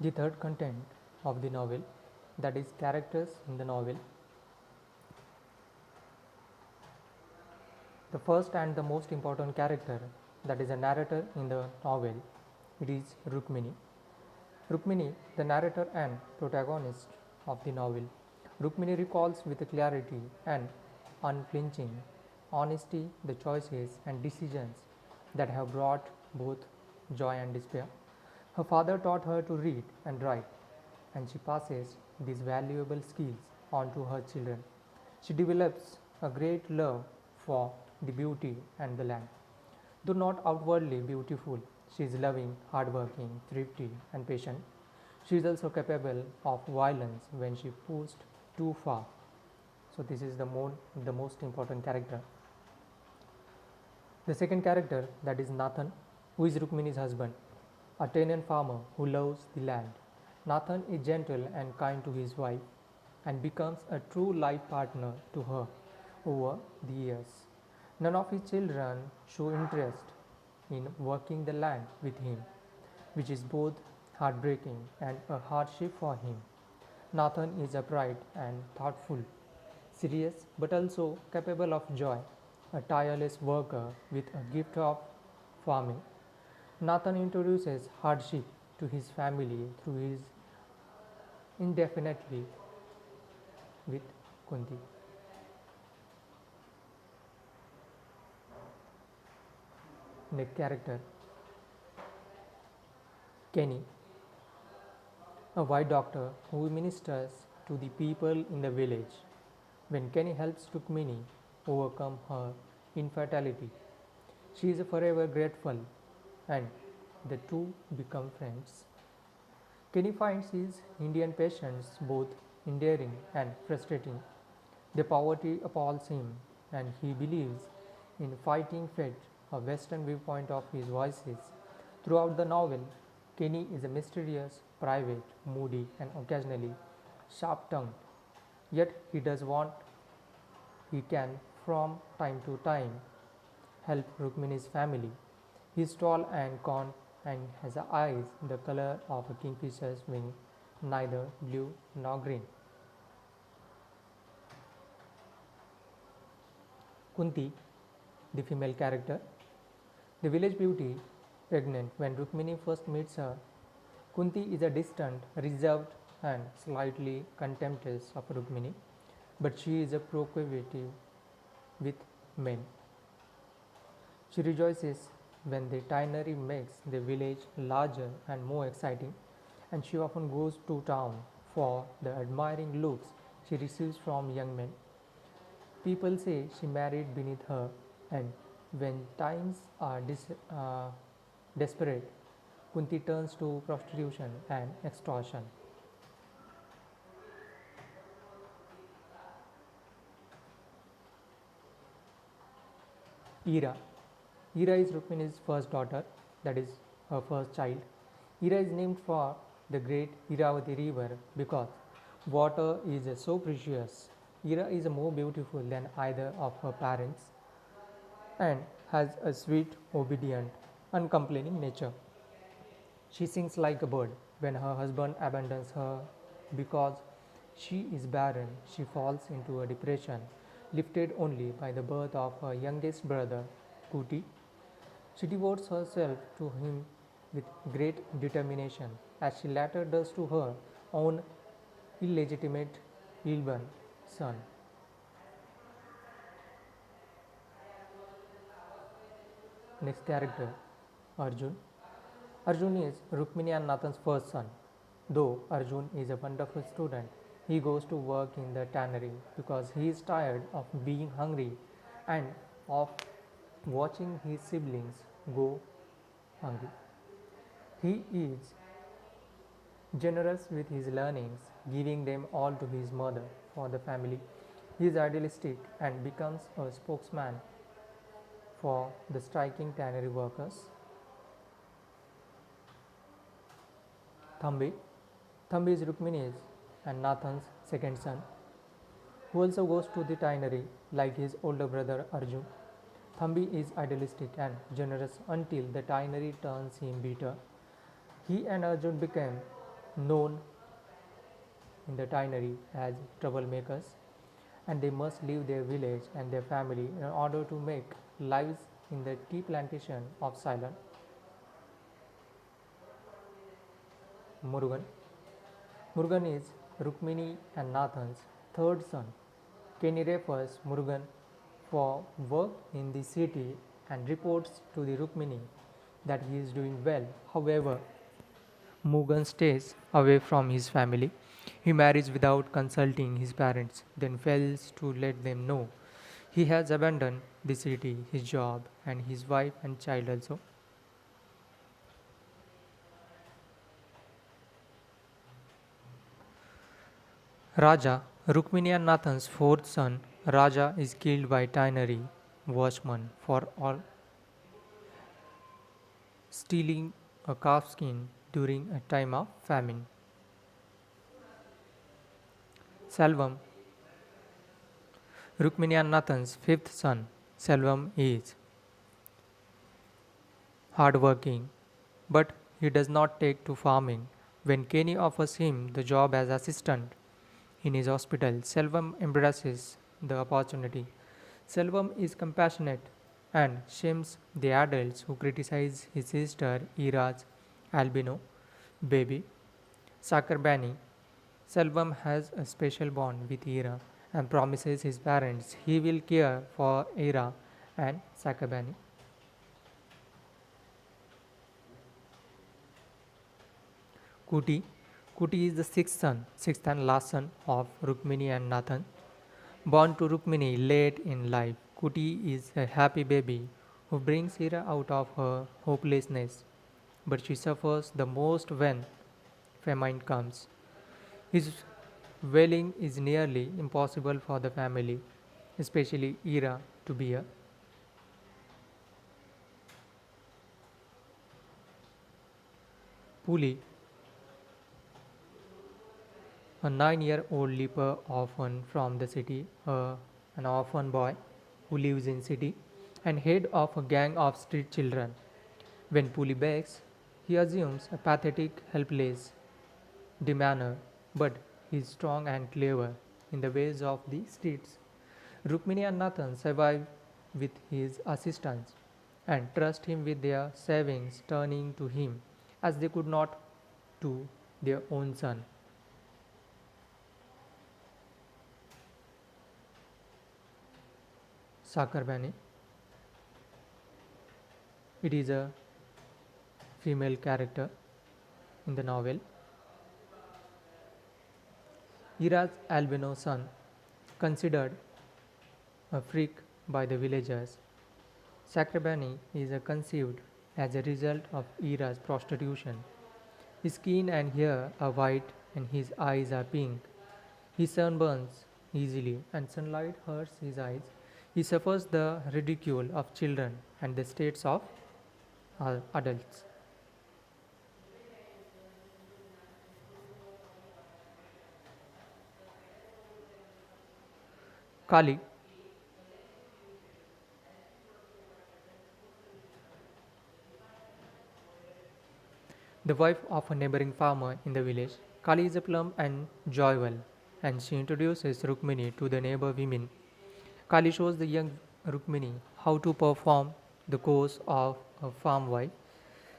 The third content of the novel, that is characters in the novel. The first and the most important character, that is a narrator in the novel, it is Rukmini. Rukmini, the narrator and protagonist of the novel. Rukmini recalls with clarity and unflinching honesty the choices and decisions that have brought both joy and despair. Her father taught her to read and write, and she passes these valuable skills on to her children. She develops a great love for the beauty and the land. Though not outwardly beautiful, she is loving, hardworking, thrifty, and patient. She is also capable of violence when she pushed too far. So this is the most important character. The second character, that is Nathan, who is Rukmini's husband, a tenant farmer who loves the land. Nathan is gentle and kind to his wife and becomes a true life partner to her over the years. None of his children show interest in working the land with him, which is both heartbreaking and a hardship for him. Nathan is upright and thoughtful, serious but also capable of joy, a tireless worker with a gift of farming. Nathan introduces hardship to his family through his indefinitely with Kunti. Next character, Kenny, a white doctor who ministers to the people in the village. When Kenny helps Rukmini overcome her infertility, she is forever grateful and the two become friends. Kenny finds his Indian patients both endearing and frustrating. The poverty appalls him, and he believes in fighting fate, a Western viewpoint of his voices. Throughout the novel, Kenny is a mysterious, private, moody, and occasionally sharp tongued. Yet he does what he can from time to time help Rukmini's family. He is tall and gaunt and has eyes the color of a kingfisher's wing, neither blue nor green. Kunti, the female character, the village beauty, pregnant when Rukmini first meets her. Kunti is a distant, reserved, and slightly contemptuous of Rukmini, but she is a procreative with men. She rejoices when the tannery makes the village larger and more exciting, and she often goes to town for the admiring looks she receives from young men. People say she married beneath her, and when times are desperate, Kunti turns to prostitution and extortion. Ira. Ira is Rukmini's first daughter, that is her first child. Ira is named for the great Iravati river because water is so precious. Ira is more beautiful than either of her parents and has a sweet, obedient, uncomplaining nature. She sings like a bird. When her husband abandons her because she is barren, she falls into a depression, lifted only by the birth of her youngest brother, Kuti. She devotes herself to him with great determination, as she later does to her own illegitimate, ill-born son. Next character, Arjun. Arjun is Rukmini and Nathan's first son. Though Arjun is a wonderful student, he goes to work in the tannery because he is tired of being hungry and of watching his siblings go hungry. He is generous with his learnings, giving them all to his mother for the family. He is idealistic and becomes a spokesman for the striking tannery workers. Thambi. Thambi is Rukmini's and Nathan's second son, who also goes to the tannery like his older brother Arjun. Thambi is idealistic and generous until the tannery turns him bitter. He and Arjun become known in the Tinary as troublemakers, and they must leave their village and their family in order to make lives in the tea plantation of Ceylon. Murugan. Murugan is Rukmini and Nathan's third son. Kenny refers Murugan for work in the city and reports to the Rukmini that he is doing well. However, Murugan stays away from his family. He marries without consulting his parents, then fails to let them know he has abandoned the city, his job, and his wife and child also. Raja, Rukmini and Nathan's fourth son, Raja is killed by Tinary watchman for all stealing a calf skin during a time of famine. Selvam, Rukmini and Nathan's fifth son, Selvam is hardworking, but he does not take to farming. When Kenny offers him the job as assistant in his hospital, Selvam embraces the opportunity. Selvam is compassionate and shames the adults who criticize his sister Ira's albino baby. Sakarbani. Selvam has a special bond with Ira and promises his parents he will care for Ira and Sakarbani. Kuti. Kuti is the sixth and last son of Rukmini and Nathan. Born to Rukmini late in life, Kuti is a happy baby who brings Hira out of her hopelessness. But she suffers the most when famine comes. His wailing is nearly impossible for the family, especially Ira, to bear. Puli, a 9-year-old leper orphan from the city, an orphan boy who lives in city, and head of a gang of street children. When Puli begs, he assumes a pathetic, helpless demeanor, but he is strong and clever in the ways of the streets. Rukmini and Nathan survive with his assistance and trust him with their savings, turning to him as they could not to their own son. Sakarbani. It is a female character in the novel. Ira's albino son, considered a freak by the villagers, Sakrabani is conceived as a result of Ira's prostitution. His skin and hair are white and his eyes are pink. He sunburns easily and sunlight hurts his eyes. He suffers the ridicule of children and the states of adults. Kali, the wife of a neighboring farmer in the village, Kali is a plump and joyful, and she introduces Rukmini to the neighbor women. Kali shows the young Rukmini how to perform the course of a farm wife.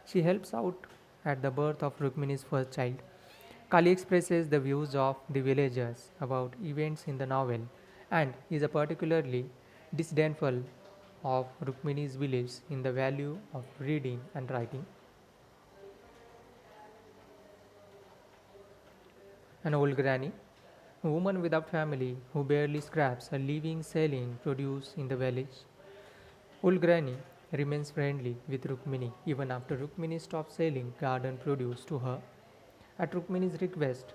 She helps out at the birth of Rukmini's first child. Kali expresses the views of the villagers about events in the novel and is a particularly disdainful of Rukmini's beliefs in the value of reading and writing. An old granny, a woman without family who barely scraps a living selling produce in the village. Old granny remains friendly with Rukmini even after Rukmini stops selling garden produce to her. At Rukmini's request,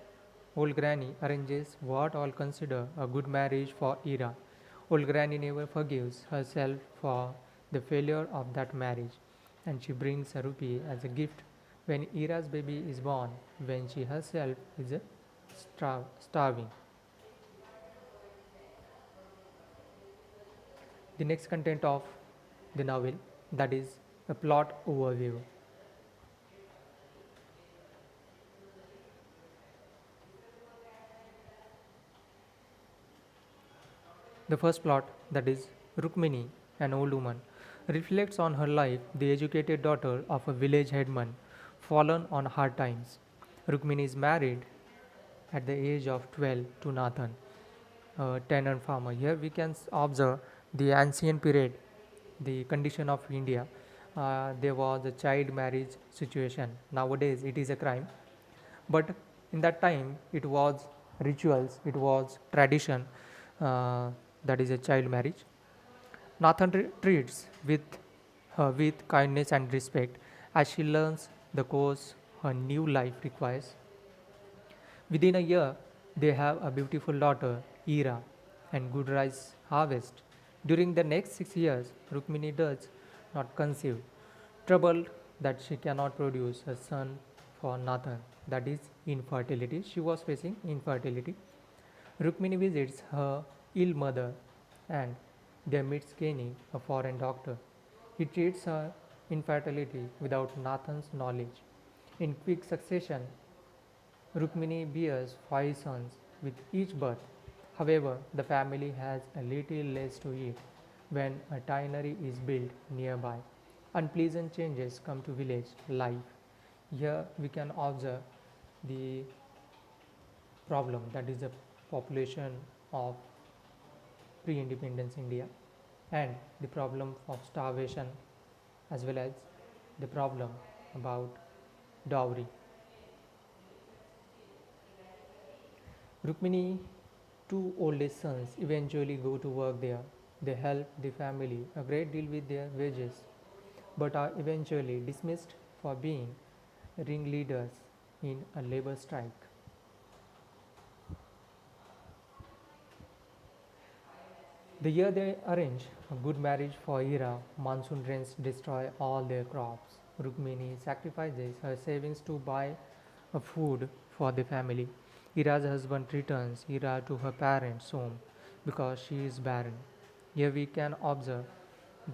old granny arranges what all consider a good marriage for Ira. Old granny never forgives herself for the failure of that marriage, and she brings a rupee as a gift when Ira's baby is born, when she herself is starving. The next content of the novel, that is a plot overview. The first plot, that is Rukmini, an old woman, reflects on her life, the educated daughter of a village headman, fallen on hard times. Rukmini is married at the age of 12 to Nathan, a tenant farmer. Here we can observe the ancient period, the condition of India. There was a child marriage situation. Nowadays it is a crime, but in that time it was rituals, it was tradition, uh, that is a child marriage. Nathan treats with her with kindness and respect as she learns the course her new life requires. Within a year, they have a beautiful daughter, Ira, and good rice harvest. During the next 6 years, Rukmini does not conceive, troubled that she cannot produce a son for Nathan, that is infertility. She was facing infertility. Rukmini visits her ill mother and there meets Kenny, a foreign doctor. He treats her infertility without Nathan's knowledge. In quick succession, Rukmini bears 5 sons with each birth. However, the family has a little less to eat when a tannery is built nearby. Unpleasant changes come to village life. Here we can observe the problem, that is the population of pre-independence India, and the problem of starvation, as well as the problem about dowry. Rukmini, two oldest sons, eventually go to work there. They help the family a great deal with their wages, but are eventually dismissed for being ringleaders in a labor strike. The year they arrange a good marriage for Ira, monsoon rains destroy all their crops. Rukmini sacrifices her savings to buy a food for the family. Ira's husband returns Ira to her parents' home because she is barren. Here we can observe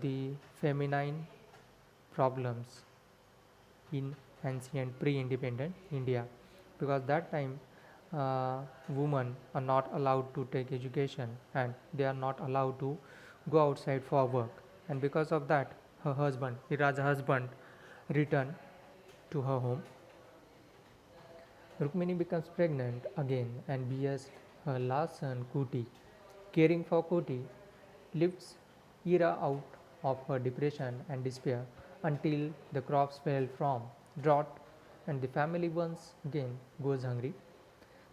the feminine problems in ancient pre-independent India, because that time women are not allowed to take education and they are not allowed to go outside for work, and because of that her husband, Ira's husband, returned to her home. Rukmini becomes pregnant again and bears her last son Kuti. Caring for Kuti lifts Ira out of her depression and despair until the crops fail from drought and the family once again goes hungry.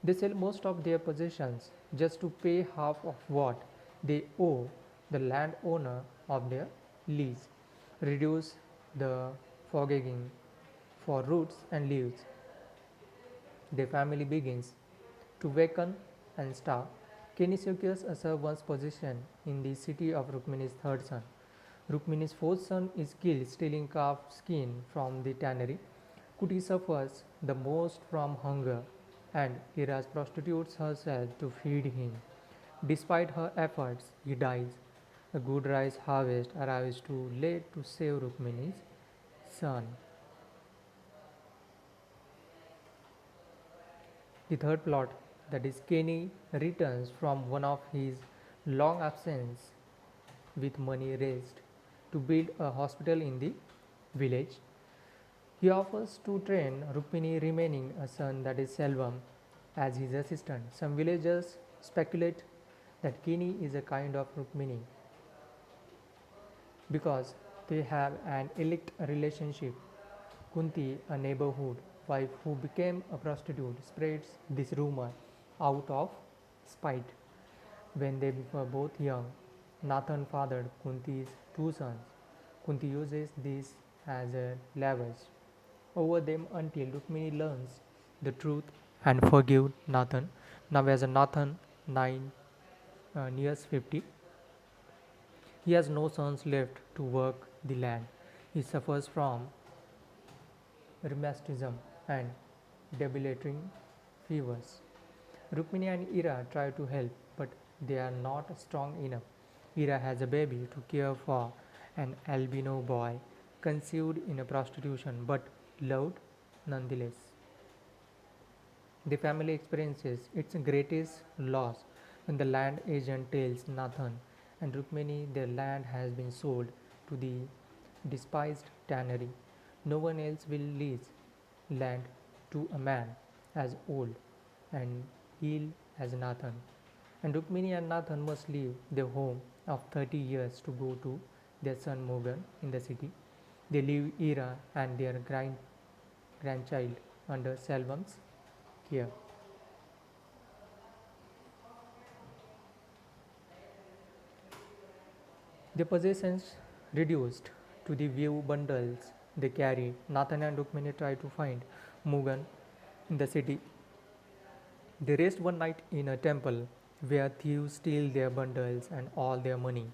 They sell most of their possessions just to pay half of what they owe the landowner of their lease, reduce the foraging for roots and leaves. Their family begins to weaken and starve. Kenny secures a servant's position in the city of Rukmini's third son. Rukmini's fourth son is killed stealing calf skin from the tannery. Kuti suffers the most from hunger and Iraz prostitutes herself to feed him. Despite her efforts, he dies. A good rice harvest arrives too late to save Rukmini's son. The third plot, that is Kenny returns from one of his long absence with money raised to build a hospital in the village. He offers to train Rukmini, remaining a son, that is Selvam, as his assistant. Some villagers speculate that Kenny is a kind of Rukmini because they have an elite relationship. Kunti, a neighborhood wife who became a prostitute, spreads this rumor out of spite. When they were both young, Nathan fathered Kunti's two sons. Kunti uses this as a leverage over them until Rukmini learns the truth and forgive Nathan. Now, as a Nathan 9 nears 50, he has no sons left to work the land. He suffers from rheumatism and debilitating fevers. Rukmini and Ira try to help, but they are not strong enough. Ira has a baby to care for, an albino boy conceived in a prostitution but loved nonetheless. The family experiences its greatest loss When the land agent tells Nathan and Rukmini their land has been sold to the despised tannery, no one else will lease land to a man as old and ill as Nathan. And Rukmini and Nathan must leave their home of 30 years to go to their son Mogan in the city. They leave Ira and their grandchild under Selvam's care. Their possessions reduced to the few bundles they carry. Nathan and Rukmini try to find Mugan in the city. They rest one night in a temple where thieves steal their bundles and all their money.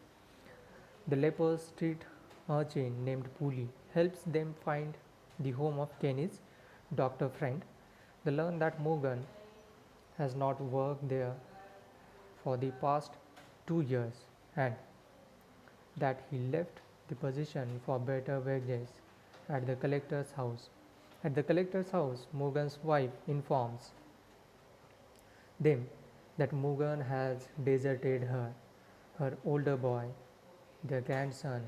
The leper street urchin named Puli helps them find the home of Kenny's doctor friend. They learn that Morgan has not worked there for the past 2 years and that he left the position for better wages at the collector's house. At the collector's house, Morgan's wife informs them that Morgan has deserted her. Her older boy, their grandson,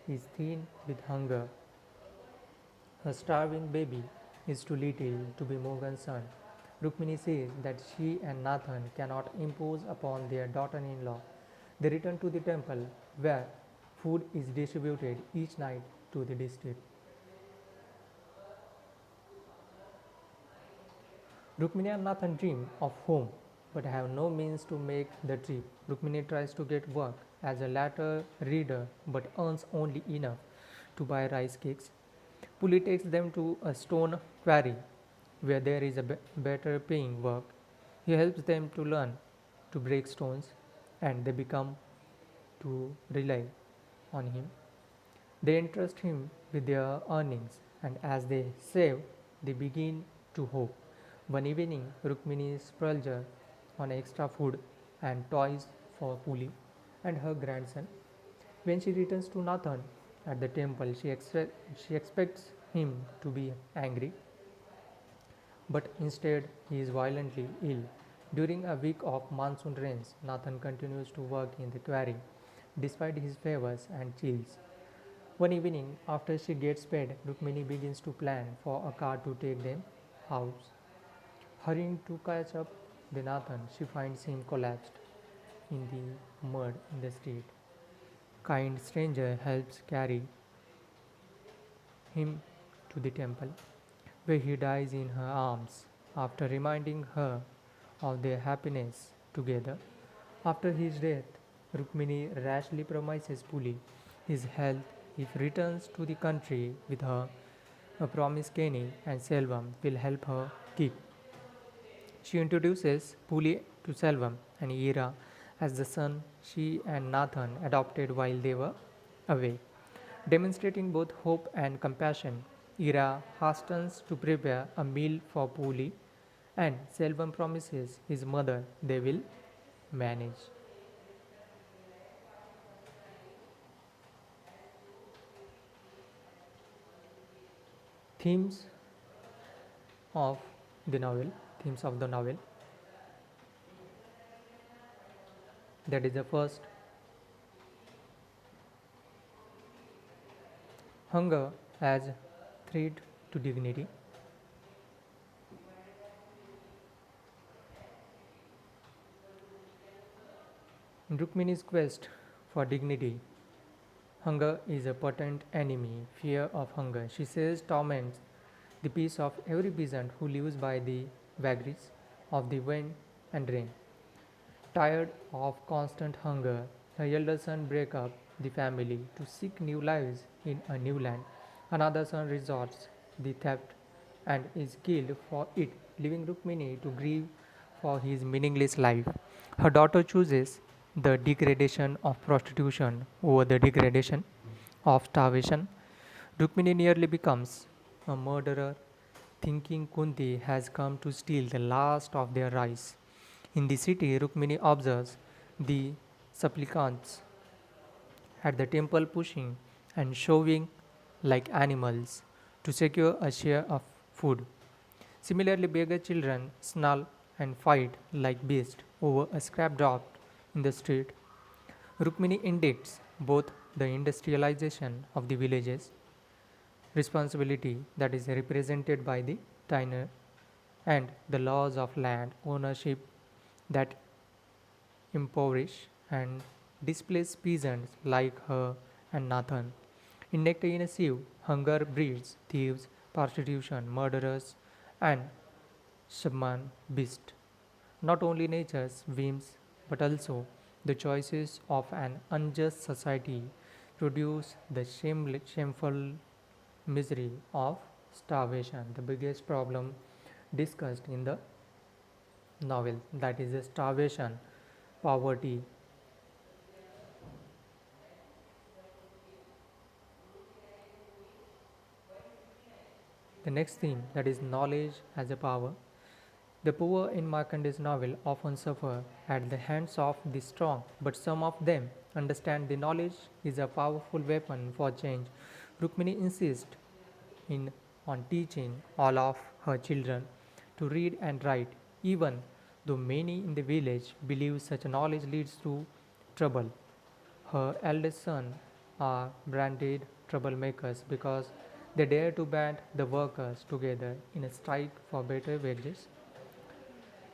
is thin with hunger. Her starving baby is too little to be Morgan's son. Rukmini says that she and Nathan cannot impose upon their daughter-in-law. They return to the temple where food is distributed each night to the district. Rukmini and Nathan dream of home but have no means to make the trip. Rukmini tries to get work as a letter reader but earns only enough to buy rice cakes. Puli takes them to a stone quarry where there is a better paying work. He helps them to learn to break stones and they become to rely on him. They entrust him with their earnings and as they save, they begin to hope. One evening, Rukmini splurges on extra food and toys for Puli and her grandson. When she returns to Nathan at the temple, she expects him to be angry, but instead he is violently ill. During a week of monsoon rains, Nathan continues to work in the quarry despite his favors and chills. One evening, after she gets paid, Rukmini begins to plan for a car to take them house. Hurrying to catch up with Nathan, she finds him collapsed in the mud in the street. Kind stranger helps carry him to the temple, where he dies in her arms after reminding her of their happiness together. After his death, Rukmini rashly promises Puli his health if he returns to the country with her. A promise Kenny and Selvam will help her keep. She introduces Puli to Selvam and Ira as the son she and Nathan adopted while they were away. Demonstrating both hope and compassion, Ira hastens to prepare a meal for Puli and Selvam promises his mother they will manage. Themes of the novel, themes of the novel, that is the first, hunger as threat to dignity. In Rukmini's quest for dignity, hunger is a potent enemy. Fear of hunger, she says, torments the peace of every peasant who lives by the vagaries of the wind and rain. Tired of constant hunger, her elder son breaks up the family to seek new lives in a new land. Another son resorts the theft and is killed for it, leaving Rukmini to grieve for his meaningless life. Her daughter chooses the degradation of prostitution over the degradation of starvation. Rukmini nearly becomes a murderer, thinking Kunti has come to steal the last of their rice. In the city, Rukmini observes the supplicants at the temple pushing and shoving like animals to secure a share of food. Similarly, beggar children snarl and fight like beasts over a scrap dropped in the street. Rukmini indicates both the industrialization of the villages, responsibility that is represented by the tenure, and the laws of land ownership that impoverish and displace peasants like her and Nathan. Intensive hunger breeds thieves, prostitution, murderers, and shaman beast. Not only nature's whims, but also the choices of an unjust society produce the shameful misery of starvation, the biggest problem discussed in the novel, that is the starvation, poverty. The next theme, that is knowledge as a power. The poor in Markande's novel often suffer at the hands of the strong, but some of them understand the knowledge is a powerful weapon for change. Rukmini insists in on teaching all of her children to read and write, even though many in the village believe such knowledge leads to trouble. Her eldest son are branded troublemakers because they dare to band the workers together in a strike for better wages.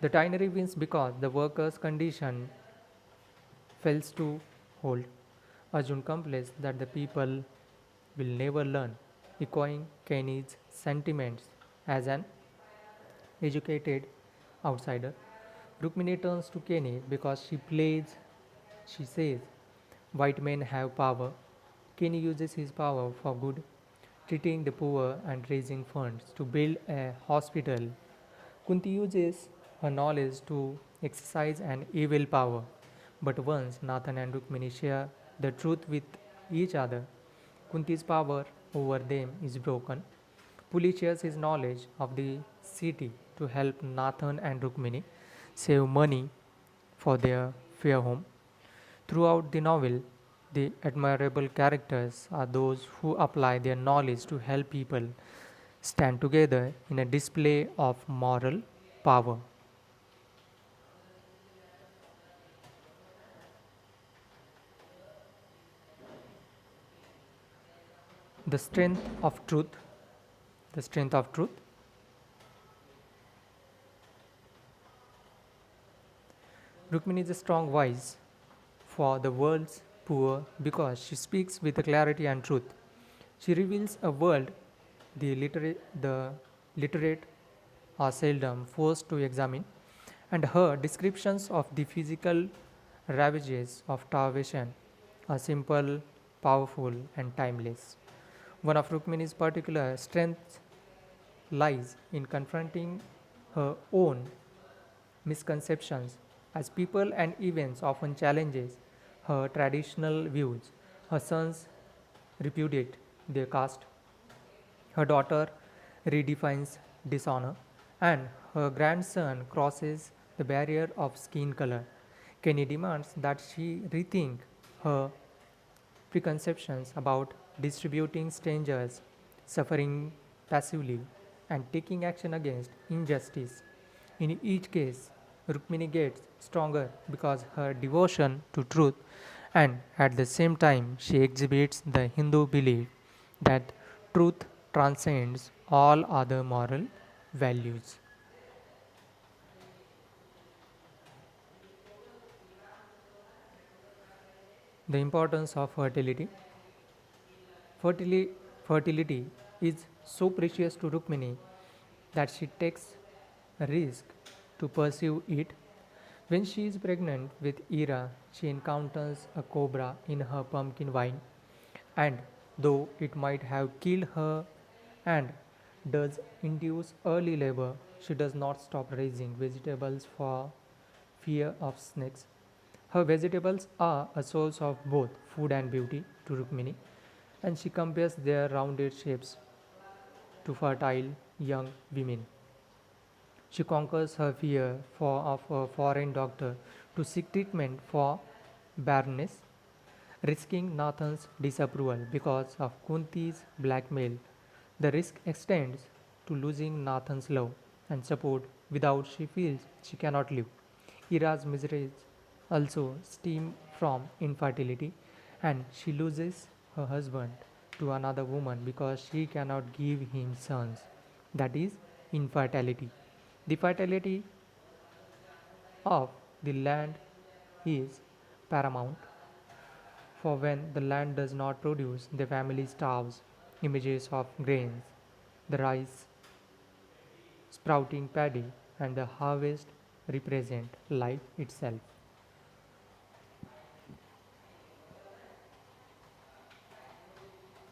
The Tinary wins because the workers' condition fails to hold. Arjun complains that the people will never learn, echoing Kenny's sentiments as an educated outsider. Rukmini turns to Kenny because she says, white men have power. Kenny uses his power for good, treating the poor and raising funds to build a hospital. Kunti uses her knowledge to exercise an evil power. But once Nathan and Rukmini share the truth with each other, Kunti's power over them is broken. Puli shares his knowledge of the city to help Nathan and Rukmini save money for their fair home. Throughout the novel, the admirable characters are those who apply their knowledge to help people stand together in a display of moral power. The strength of truth, the strength of truth. Rukmini is a strong voice for the world's poor because she speaks with clarity and truth. She reveals a world the literate are seldom forced to examine, and her descriptions of the physical ravages of starvation are simple, powerful, and timeless. One of Rukmini's particular strengths lies in confronting her own misconceptions as people and events often challenges her traditional views. Her sons repudiate their caste, her daughter redefines dishonor, and her grandson crosses the barrier of skin color. Kenny demands that she rethink her preconceptions about distributing strangers, suffering passively, and taking action against injustice. In each case, Rukmini gets stronger because her devotion to truth, and at the same time, she exhibits the Hindu belief that truth transcends all other moral values. The importance of fertility. Fertili- Fertility is so precious to Rukmini that she takes a risk to pursue it. When she is pregnant with Ira, she encounters a cobra in her pumpkin vine, and though it might have killed her and does induce early labor, she does not stop raising vegetables for fear of snakes. Her vegetables are a source of both food and beauty to Rukmini, and she compares their rounded shapes to fertile young women. She conquers her fear of a foreign doctor to seek treatment for barrenness, risking Nathan's disapproval because of Kunti's blackmail. The risk extends to losing Nathan's love and support without she feels she cannot live. Ira's miseries also stem from infertility, and she loses her husband to another woman because she cannot give him sons. That is infertility. The fertility of the land is paramount, for when the land does not produce, the family starves. Images of grains, the rice, sprouting paddy, and the harvest represent life itself.